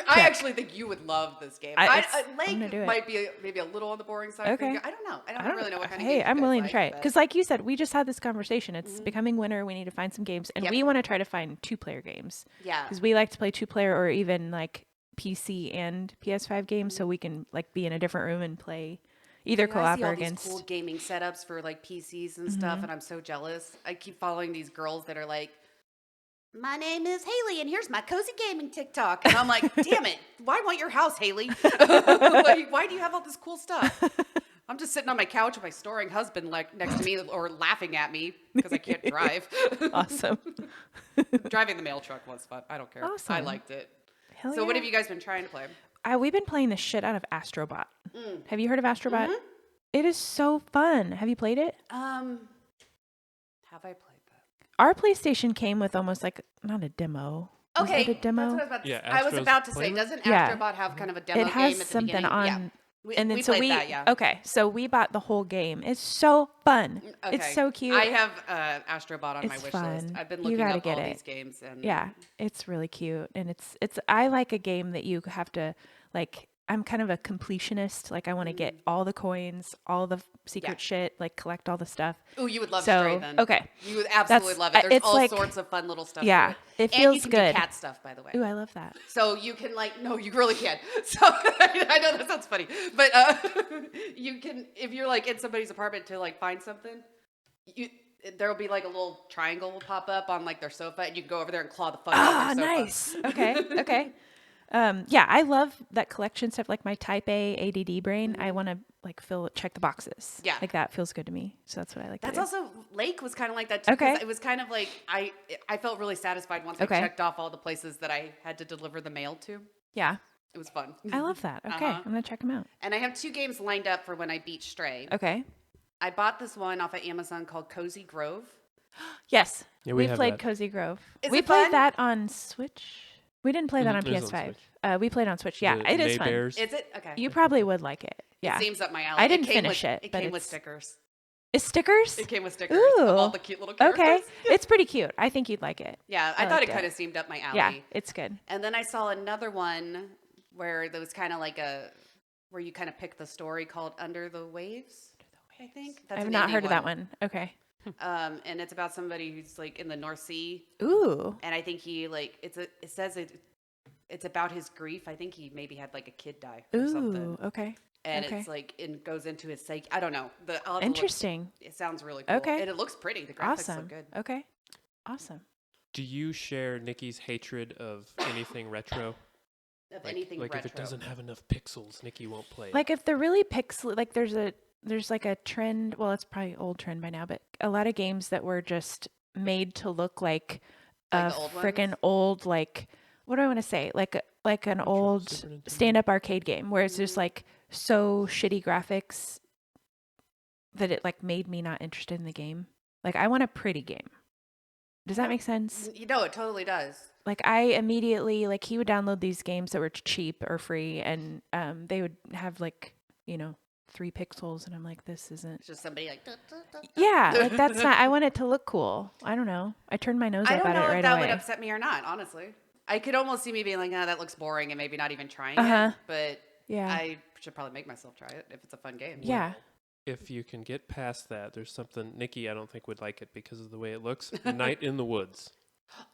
I actually think you would love this game. I'm gonna do Lake it. might be maybe a little on the boring side. Okay. For you. I don't know. I don't really know what kind of Hey, games I'm you guys willing to like, try it but- because, like you said, we just had this conversation. It's becoming winter. We need to find some games, and Yep. we want to try to find 2-player games Yeah. because we like to play 2-player or even like PC and PS5 games, so we can like be in a different room and play either I co-op see or all these against. cool gaming setups for like PCs and stuff, and I'm so jealous. I keep following these girls that are like, "My name is Haley, and here's my cozy gaming TikTok," and I'm like, "Damn it! Why want your house, Haley? Like, why do you have all this cool stuff?" I'm just sitting on my couch with my snoring husband like next to me, or laughing at me because I can't drive. Awesome. Driving the mail truck was fun. I don't care. I Awesome. liked it. Hell So, what yeah. have you guys been trying to play? We've been playing the shit out of Astrobot. Have you heard of Astrobot? Mm-hmm. It is so fun. Have you played it? Have I played that? Our PlayStation came with almost like not a demo. Was Okay, it a demo? that's what I was about to Yeah, say. I was Astro's about to say, Playroom? doesn't Yeah. Astrobot have kind of a demo It has game at the something beginning? on, Yeah. and then we so played we that, yeah. okay. So we bought the whole game. It's so fun. Okay. It's so cute. I have Astrobot on my It's wish fun. list. I've been You looking gotta up get all it. these games, and Yeah, it's really cute, and it's. I like a game that you have to like. I'm kind of a completionist. Like I want to get all the coins, all the secret Yeah. shit, like collect all the stuff. Ooh, you would love So, Stray then. okay. You would absolutely That's- love it. There's it's all like- sorts of fun little stuff. Yeah, to it And feels you can good. do cat stuff, by the way. Ooh, I love that. So you can no, you really can. So I know that sounds funny, but you can if you're like in somebody's apartment to like find something, there'll be like a little triangle will pop up on like their sofa, and you can go over there and claw the fuck out of their sofa. Nice. Okay. Okay. Yeah, I love that collection stuff. Like my Type A ADD brain, I want to like check the boxes. Yeah. like that feels good to me. So that's what I like. That's to do. also Lake was kind of like that too. 'Cause Okay. it was kind of like I felt really satisfied once Okay. I checked off all the places that I had to deliver the mail to. Yeah, It was fun. I love that. Okay, Uh-huh. I'm gonna check them out. And I have 2 games lined up for when I beat Stray. Okay. I bought this one off of Amazon called Cozy Grove. Yes, Yeah, we we have played that. Cozy Grove. Is we it played fun? that on Switch. We didn't play that on It is on PS5. Switch. We played on Switch. Yeah, The it is fun. Maybears. Is it? Okay. You probably would like it. Yeah, It seems up my alley. I didn't came finish with, it, It but came with it's- stickers. Is stickers? It came with stickers Ooh. of all the cute little characters. Okay, it's pretty cute. I think you'd like it. Yeah, I I thought liked it kind it. of seemed up my alley. Yeah, it's good. And then I saw another one where there was kind of like where you kind of pick the story called Under the Waves, I think. That's I've an not indie heard of that one. Okay. And it's about somebody who's like in the North Sea. Ooh. And I think he like, it says it's about his grief. I think he maybe had like a kid die or Ooh, something. okay. And Okay. it's like, it goes into his psyche. I don't know. I'll have to look. Interesting. It sounds really cool. Okay. And it looks pretty. The graphics Awesome. look good. Okay. Awesome. Do you share Nikki's hatred of anything retro? Of anything like retro. if it doesn't have enough pixels, Nikki won't play it. Like if they're really pixel, like there's like a trend. Well, it's probably old trend by now, but a lot of games that were just made to look like Like a the old freaking ones? old, like, what do I want to say? Like an Retro old Super Nintendo. stand-up arcade game where it's just like so shitty graphics that it like made me not interested in the game. Like I want a pretty game. Does that make sense? You know, it totally does. Like I immediately, like he would download these games that were cheap or free, and they would have like, 3 pixels, and I'm like, this isn't. It's just somebody like. Yeah, like that's not. I want it to look cool. I don't know. I turned my nose I up don't at know it if right that away. would upset me or not, honestly. I could almost see me being like, that looks boring and maybe not even trying Uh-huh. it. But Yeah. I should probably make myself try it if it's a fun game. Yeah. If you can get past that, there's something Nikki I don't think would like it because of the way it looks. Night in the Woods.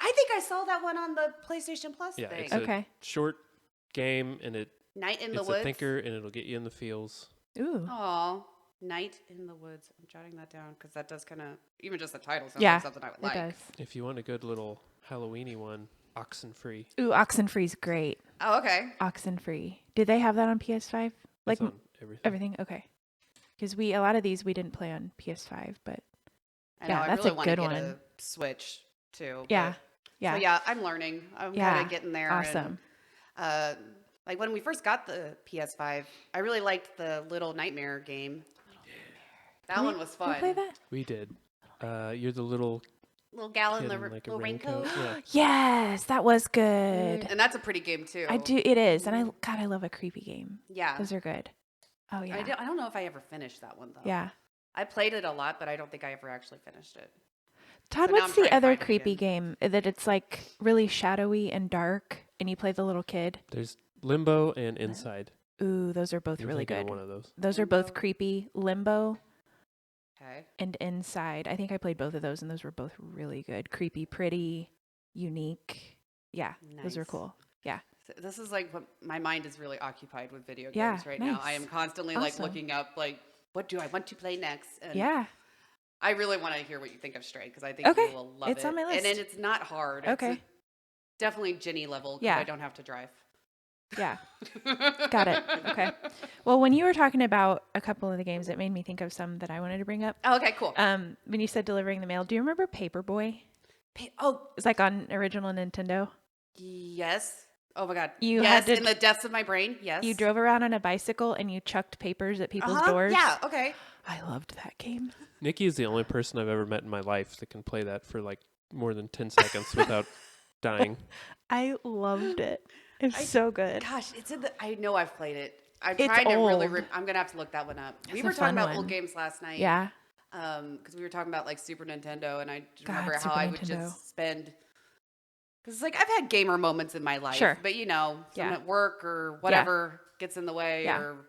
I think I saw that one on the PlayStation Plus Yeah, thing. it's Okay. a short game and Night in the it's Woods. a thinker and it'll get you in the feels. Ooh. Aw, Night in the Woods. I'm jotting that down because that does kind of, even just the title sounds Yeah. like something I would It like. does. If you want a good little Halloweeny one, Oxenfree. Ooh, Oxenfree's great. Oh, okay. Oxenfree. Did they have that on PS5? Like It's on everything. everything? Okay. Because a lot of these we didn't play on PS5, but I know, Yeah, I that's really a want to good get one. a Switch too. yeah. but- Yeah. So yeah, I'm learning. I'm Yeah. kind of getting there. Awesome. And, like when we first got the PS5, I really liked the Little Nightmare game. That one was Did fun. we play that? We did. You're the little Little gal in kid the in like a little raincoat. Yeah. Yes, that was good. And that's a pretty game too. I do. It is, and I love a creepy game. Yeah. Those are good. Oh yeah. I don't know if I ever finished that one though. Yeah. I played it a lot, but I don't think I ever actually finished it. Todd, So now what's I'm trying the to other find it creepy again. game that it's like really shadowy and dark, and you play the little kid? There's Limbo and Inside. Ooh, those are both You're really thinking of good. one of those. Those are both Limbo. creepy. Limbo Okay. and Inside. I think I played both of those, and those were both really good. Creepy, pretty, unique. Yeah, those are Nice. cool. Yeah. So this is like what my mind is really occupied with video Yeah, games right now. I nice. am constantly like Awesome. looking up like what do I want to play next? And Yeah. I really want to hear what you think of Stray because I think Okay. you will love it. It's on my And then list. it's not hard. Okay. It's definitely Ginny level because Yeah. I don't have to drive. Yeah. Got it. Okay. Well, when you were talking about a couple of the games, it made me think of some that I wanted to bring up. Oh, okay, cool. When you said delivering the mail, do you remember Paperboy? Oh, It was like on original Nintendo. yes. Oh my God. You yes, had to- in the depths of my brain. Yes. You drove around on a bicycle and you chucked papers at people's Uh-huh, doors. Yeah. Okay. I loved that game. Nikki is the only person I've ever met in my life that can play that for like more than 10 seconds without dying. I loved it. It's I- so good. Gosh, it's in the. I know I've played it. I'm It's trying to really. old. I'm gonna have to look that one up. We It's were a talking fun about one. old games last night. Yeah. Because we were talking about like Super Nintendo, and I God, remember how Super I would Nintendo. just spend. Because like I've had gamer moments in my life, Sure. but something Yeah. at work or whatever gets in the way Yeah. or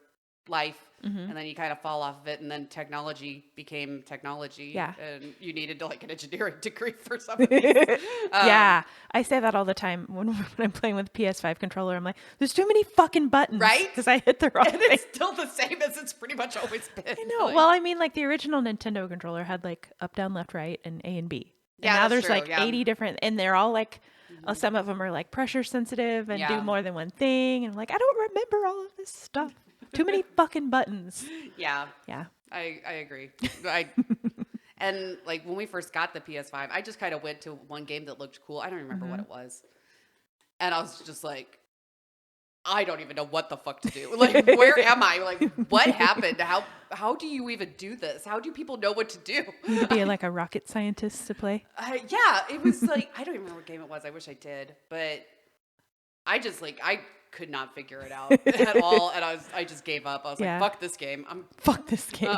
life, Mhm. and then you kind of fall off of it, and then technology became technology, Yeah. and you needed like an engineering degree for some of these. Yeah. I say that all the time when I'm playing with PS5 controller. I'm like, there's too many fucking buttons. Right? Because I hit the wrong And thing. it's still the same as it's pretty much always been. I know. Like- Well, I mean, like the original Nintendo controller had like up, down, left, right, and A and B. And Yeah, now that's there's true, like yeah. 80 different, and they're all like, some of them are like pressure sensitive and Yeah. do more than one thing. And I'm like, I don't remember all of this stuff. Too many fucking buttons. yeah, Yeah. I agree. And like when we first got the PS5, I just kind of went to one game that looked cool. I don't remember what it was. And I was just like, I don't even know what the fuck to do. Like, where am I? Like, what happened? How do you even do this? How do people know what to do? You need to be like a rocket scientist to play. Yeah, it was like, I don't even remember what game it was. I wish I did. But I just like, I could not figure it out at all. And I just gave up. I was Yeah. like, fuck this game. Fuck this game.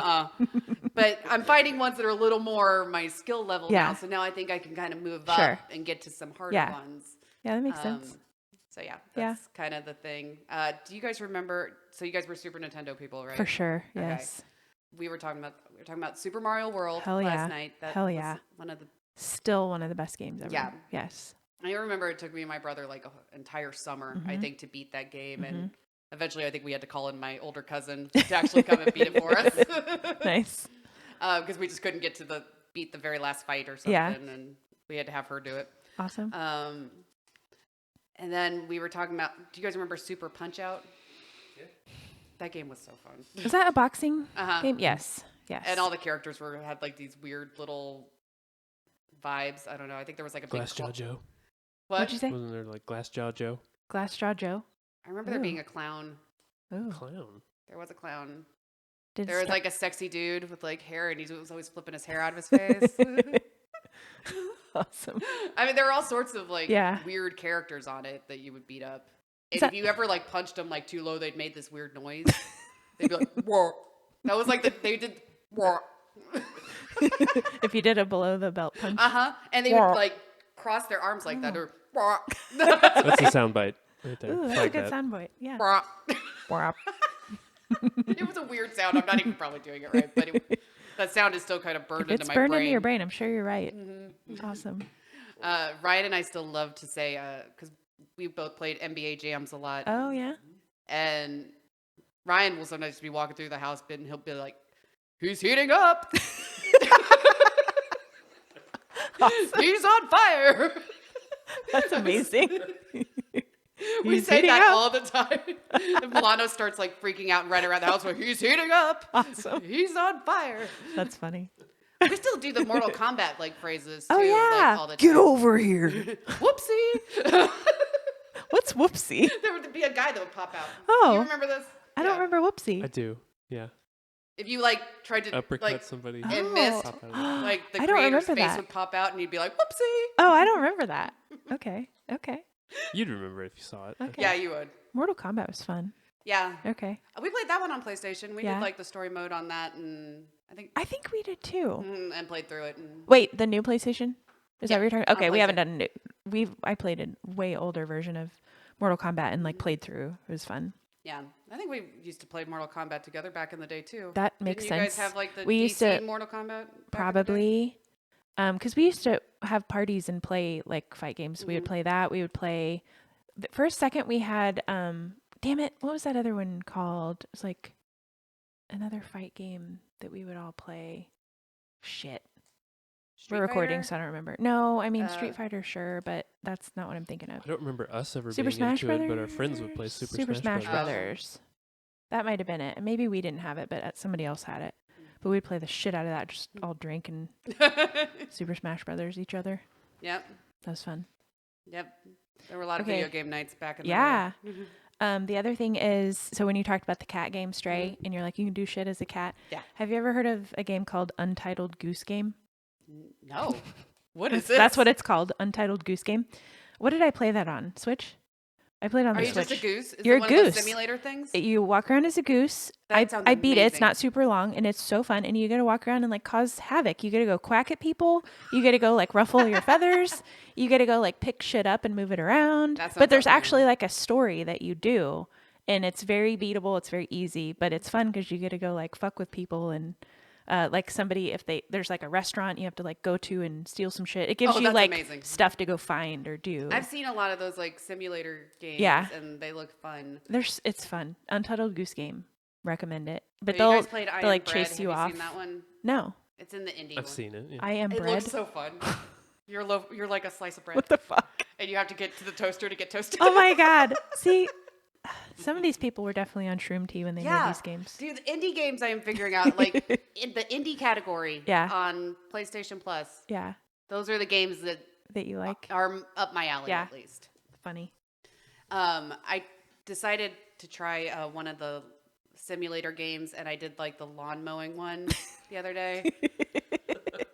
But I'm finding ones that are a little more my skill level Yeah. now. So now I think I can kind of move Sure. up and get to some harder Yeah. ones. Yeah, that makes sense. So yeah, Yeah. that's kind of the thing. Do you guys remember? So you guys were Super Nintendo people, right? For sure. Okay. Yes. We were talking about Super Mario World Hell yeah. last night. That Hell was yeah. one of the Still one of the best games ever. Yeah. Yes. I remember it took me and my brother like an entire summer, I think, to beat that game. And eventually I think we had to call in my older cousin to actually come and beat it for us. Nice. Because we just couldn't get to beat the very last fight or something. Yeah. And we had to have her do it. Awesome. And then we were talking about, do you guys remember Super Punch-Out? Yeah. That game was so fun. Was that a boxing game? Yes. Yes. And all the characters had like these weird little vibes. I don't know. I think there was like a Glass big Jaw Joe. What'd you say? Wasn't there like Glass Jaw Joe? Glass Jaw Joe. I remember there being a clown. Ooh. Clown. There was a clown. Did There was like a sexy dude with like hair, and he was always flipping his hair out of his face. Awesome. I mean, there were all sorts of like Yeah. weird characters on it that you would beat up. And that- if you ever like punched them like too low, they'd made this weird noise. They'd be like, "Whoa!" That was like they did. Whoa. If you did a below the belt punch. And they would like cross their arms like that, or "Whoa." That's a soundbite right there. Ooh, that's Flag a good that. sound bite. Yeah. Whoa. Whop. It was a weird sound. I'm not even probably doing it right, but that sound is still kind of burned If into it's my burned brain. into your brain, I'm sure you're right. Awesome. Ryan and I still love to say, because we both played NBA Jams a lot. Oh, yeah. And Ryan will sometimes be walking through the house, and he'll be like, "He's heating up. Awesome. He's on fire." That's amazing. We He's say heating that up. all the time. And Milano starts like freaking out and running around the house like, "He's heating up. Awesome. He's on fire." That's funny. We still do the Mortal Kombat like phrases too. Oh, yeah. Like, all the time. Get over here. Whoopsie. What's whoopsie? There would be a guy that would pop out. Oh. You remember this? I don't remember whoopsie. I do. Yeah. If you like tried to Uppercut like somebody. and missed, Pop out of it. like the I don't creator's remember face that. would pop out and you'd be like, "Whoopsie." Oh, I don't remember that. Okay. You'd remember if you saw it. Okay. Yeah, you would. Mortal Kombat was fun. Yeah. Okay. We played that one on PlayStation. We Yeah. did like the story mode on that, and I think we did too. and played through it. And Wait, the new PlayStation? Is that Yeah, what you're talking? on Okay, we haven't PlayStation. done new. I played a way older version of Mortal Kombat and like played through. It was fun. yeah, I think we used to play Mortal Kombat together back in the day too. That makes Didn't you sense. guys have like the We DC used to- Mortal Kombat? back in the day? Probably. Because we used to have parties and play like fight games. We would Mhm. play that. We would play. For a second, we had. Damn it! What was that other one called? It was like another fight game that we would all play. Shit. Street We're recording, Fighter? so I don't remember. No, I mean Uh, Street Fighter, sure, but that's not what I'm thinking of. I don't remember us ever Super being Smash into Brothers. it, but our friends would play Super Smash Brothers. Brothers. That might have been it. And maybe we didn't have it, but somebody else had it. But we'd play the shit out of that, just all drink and Super Smash Brothers each other. Yep. That was fun. Yep. There were a lot of Okay. video game nights back in Yeah. the day. The other thing is, so when you talked about the cat game Stray, and you're like, you can do shit as a cat. Yeah. Have you ever heard of a game called Untitled Goose Game? No. What is this? That's what it's called, Untitled Goose Game. What did I play that on? Switch? I played on Are the you Switch. just a goose? Is You're it a one of those goose. simulator things? You walk around as a goose. That sounds I beat it. It's amazing. not super long, and it's so fun. And you get to walk around and like cause havoc. You get to go quack at people. You get to go like ruffle your feathers. You get to go like pick shit up and move it around. That sounds But there's awesome. actually like a story that you do, and it's very beatable. It's very easy, but it's fun because you get to go like fuck with people and. Like somebody, if there's like a restaurant you have to like go to and steal some shit. It gives Oh, you that's like amazing. stuff to go find or do. I've seen a lot of those like simulator games, Yeah. and they look fun. It's fun. Untitled Goose Game. Recommend it. But Have you they'll guys played I they'll like Am Bread? chase you Have off. You seen that one? No, It's in the indie I've one. seen it. Yeah. I am It bread. looks so fun. You're like a slice of bread, What the fuck? and you have to get to the toaster to get toasted. Oh my god. See, some of these people were definitely on Shroom Tea when they made these games. Dude, the indie games I am figuring out, like in the indie category Yeah. on PlayStation Plus, Yeah, those are the games that that you like. are up my alley Yeah. at least. Funny. I decided to try one of the simulator games, and I did like the lawn mowing one the other day.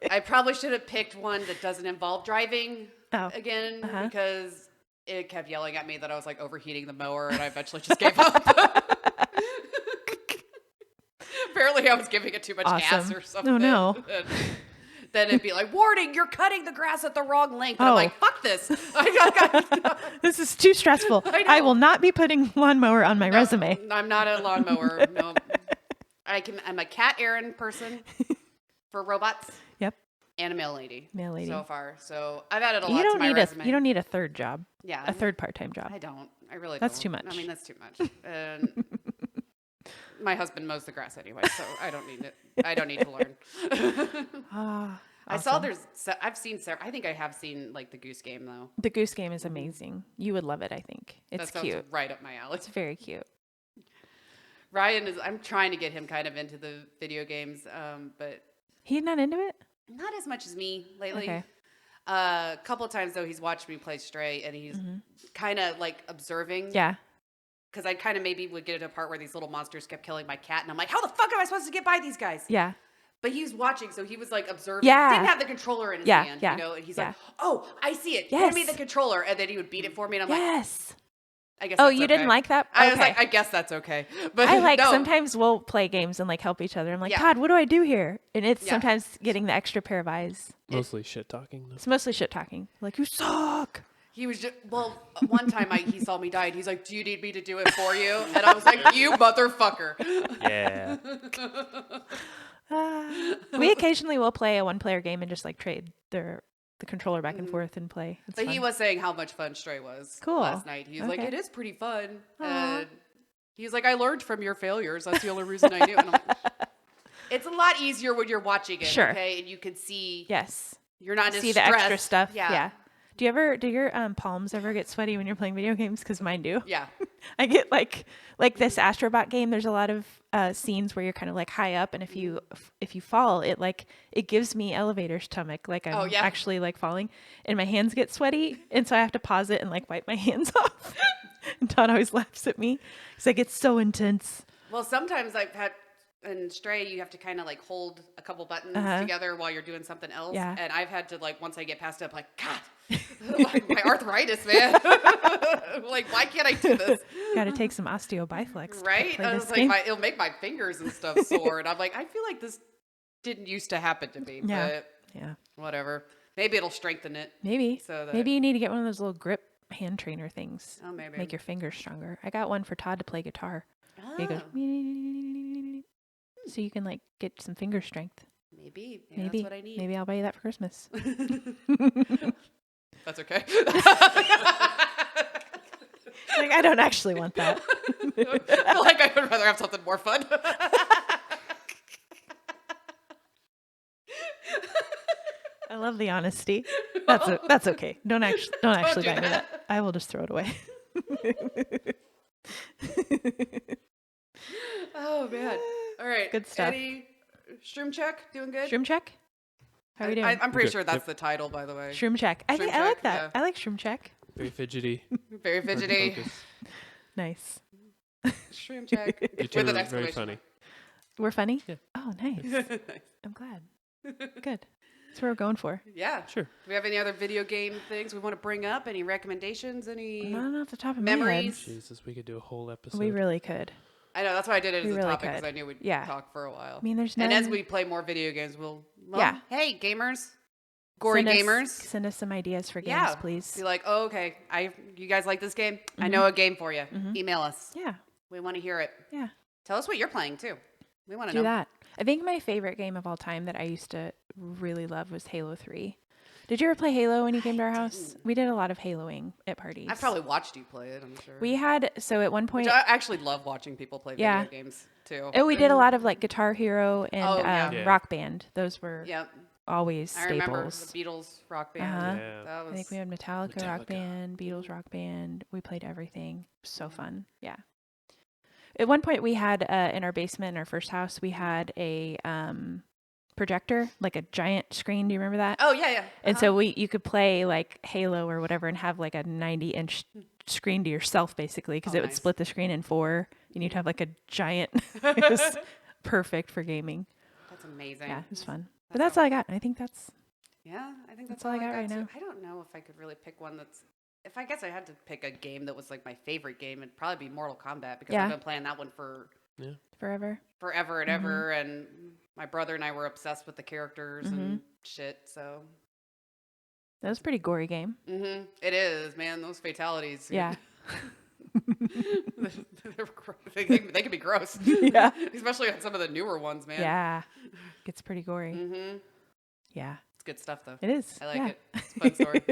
I probably should have picked one that doesn't involve driving Oh. again Uh-huh. because it kept yelling at me that I was like overheating the mower, and I eventually just gave up. Apparently, I was giving it too much gas Awesome. or something. Oh, no. And then it'd be like, "Warning, you're cutting the grass at the wrong length." And I'm Oh. like, "Fuck this!" This is too stressful. I know. I will not be putting lawnmower on my resume. I'm not a lawnmower. No, I'm a cat errand person for robots. Yep. and a mail lady. Mail lady. So far. So I've added a You lot don't to my need resume. you don't need a third job. Yeah. A third part-time job. I don't. I really That's don't. too much. I mean, that's too much. And my husband mows the grass anyway, so I don't need it. I don't need to learn. I saw I've seen I think I have seen like the Goose Game though. The Goose Game is amazing. You would love it, I think. It's that cute. sounds right up my alley. It's very cute. Ryan I'm trying to get him kind of into the video games, but He's not into it? not as much as me lately. Okay. A couple of times though, he's watched me play Stray, and he's kind of like observing. Yeah. Because I kind of maybe would get to a part where these little monsters kept killing my cat, and I'm like, how the fuck am I supposed to get by these guys? Yeah. But he was watching, so he was like observing. Yeah. Didn't have the controller in his hand, you know, and he's like, oh, I see it. Yes. Give me the controller, and then he would beat it for me, and I'm like, Yes. I guess. Oh, that's you okay. didn't like that? I was Okay. like, I guess that's okay. But I like no. sometimes we'll play games and like help each other. I'm like, Yeah. Todd, what do I do here? And it's Yeah. sometimes getting the extra pair of eyes. Mostly shit talking. It's mostly shit talking. Like, you suck. He was just, one time he saw me die, and he's like, do you need me to do it for you? And I was like, you motherfucker. Yeah. We occasionally will play a one-player game and just like trade the controller back and forth and play. It's But fun. he was saying how much fun Stray was Cool. last night. He was like, Okay. it is pretty fun. Aw. And he's like, I learned from your failures. That's the only reason I knew. And I'm like, it's a lot easier when you're watching it, Sure. okay? And you can see Yes. you're not as See the extra stressed. stuff. Yeah. Do your palms ever get sweaty when you're playing video games? Because mine do. Yeah. I get like this Astrobot game. There's a lot of scenes where you're kind of like high up, and if you fall, it gives me elevator stomach, like I'm actually like falling, and my hands get sweaty, and so I have to pause it and like wipe my hands off. And Todd always laughs at me. He's like, it's so intense. Well, sometimes I've had in Stray, you have to kind of like hold a couple buttons together while you're doing something else. Yeah. And I've had to like, once I get past it, I'm like, God, like my arthritis, man. Like, why can't I do this? Got to take some osteobiflex. Right? I was like, it'll make my fingers and stuff sore. And I'm like, I feel like this didn't used to happen to me. Yeah. But Yeah. whatever. Maybe it'll strengthen it. Maybe. So that- Maybe you need to get one of those little grip hand trainer things. Oh, maybe. Make your fingers stronger. I got one for Todd to play guitar. It goes, so you can like get some finger strength. Maybe that's what I need. Maybe I'll buy you that for Christmas. That's okay. Like, I don't actually want that. I feel like I would rather have something more fun. I love the honesty. That's okay. Don't actually buy me that. I will just throw it away. Oh man! All right, Good stuff. Eddie, Shroom Check, doing good. Shroom Check. How are we doing? I'm pretty Good. sure that's Yep. the title, by the way. Shroom Check. I Shroom like Check, that. yeah. I like Shroom Check. Very fidgety. Very hard to fidgety. focus. Nice. Shroom Check You two with an are very exclamation funny. We're funny? Yeah. Oh, nice. mark. I'm glad. Good. That's what we're going for. Yeah. Sure. Do we have any other video game things we want to bring up? Any recommendations? Any? Not off the top of Memories? Jesus, we could do a whole episode. my head. We really could. I know that's why I did it We as a really topic because could. I knew we'd Yeah. talk for a while. I mean, there's and as none- we play more video games, we'll Yeah. Hey, gamers, gory gamers. Send us some ideas for games, Yeah. please. Be like, oh, okay, you guys like this game? I know a game for you. Email us. Yeah. We want to hear it. Yeah. Tell us what you're playing too. We want to Do know. that. I think my favorite game of all time that I used to really love was Halo 3. Did you ever play Halo when you came to our house? We did a lot of Haloing at parties. I probably watched you play it. I'm sure. We had, so at one point, Which I actually love watching people play Yeah. video games too. we did a lot of like Guitar Hero and Oh, yeah. Yeah. Rock Band. Those were Yep. always I remember staples. the Beatles rock band. Uh-huh. Yeah. That was I think we had Metallica Rock Metallica. Band, Beatles Rock Band. We played everything. So fun. Yeah. At one point, we had in our basement, in our first house, we had a projector, like a giant screen. Do you remember that? Oh yeah, yeah. And so you could play like Halo or whatever and have like a 90-inch screen to yourself, basically, because Oh, it would nice. split the screen in 4, and you'd have like a giant. It was perfect for gaming. That's amazing. Yeah, it was fun. But that's all I got. I think that's Yeah, I think that's all I got right too. now. I don't know if I could really pick one that's. If I guess I had to pick a game that was like my favorite game, it'd probably be Mortal Kombat because Yeah. I've been playing that one for forever. forever and Mhm. ever, and my brother and I were obsessed with the characters and shit. So That was a pretty gory game. it is, man. Those fatalities. Yeah. they can be gross. Yeah. Especially on some of the newer ones, man. Yeah. Gets pretty gory. Mm-hmm. Yeah. It's good stuff, though. It is. I like yeah. it. It's a fun story.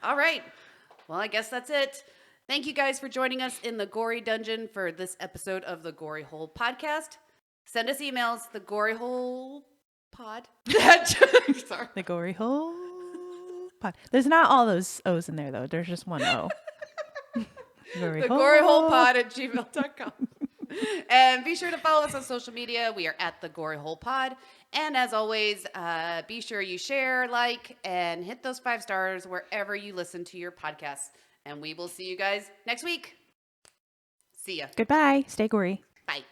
All right. Well, I guess that's it. Thank you guys for joining us in the Gory Dungeon for this episode of the Gory Hole Podcast. Send us emails, the Gory Hole Pod. Sorry. The Gory Hole Pod. There's not all those O's in there, though. There's just one O. The Gory Hole Pod at gmail.com. And be sure to follow us on social media. We are at the Gory Hole Pod. And as always, be sure you share, like, and hit those 5 stars wherever you listen to your podcasts. And we will see you guys next week. See ya. Goodbye. Stay gory. Bye.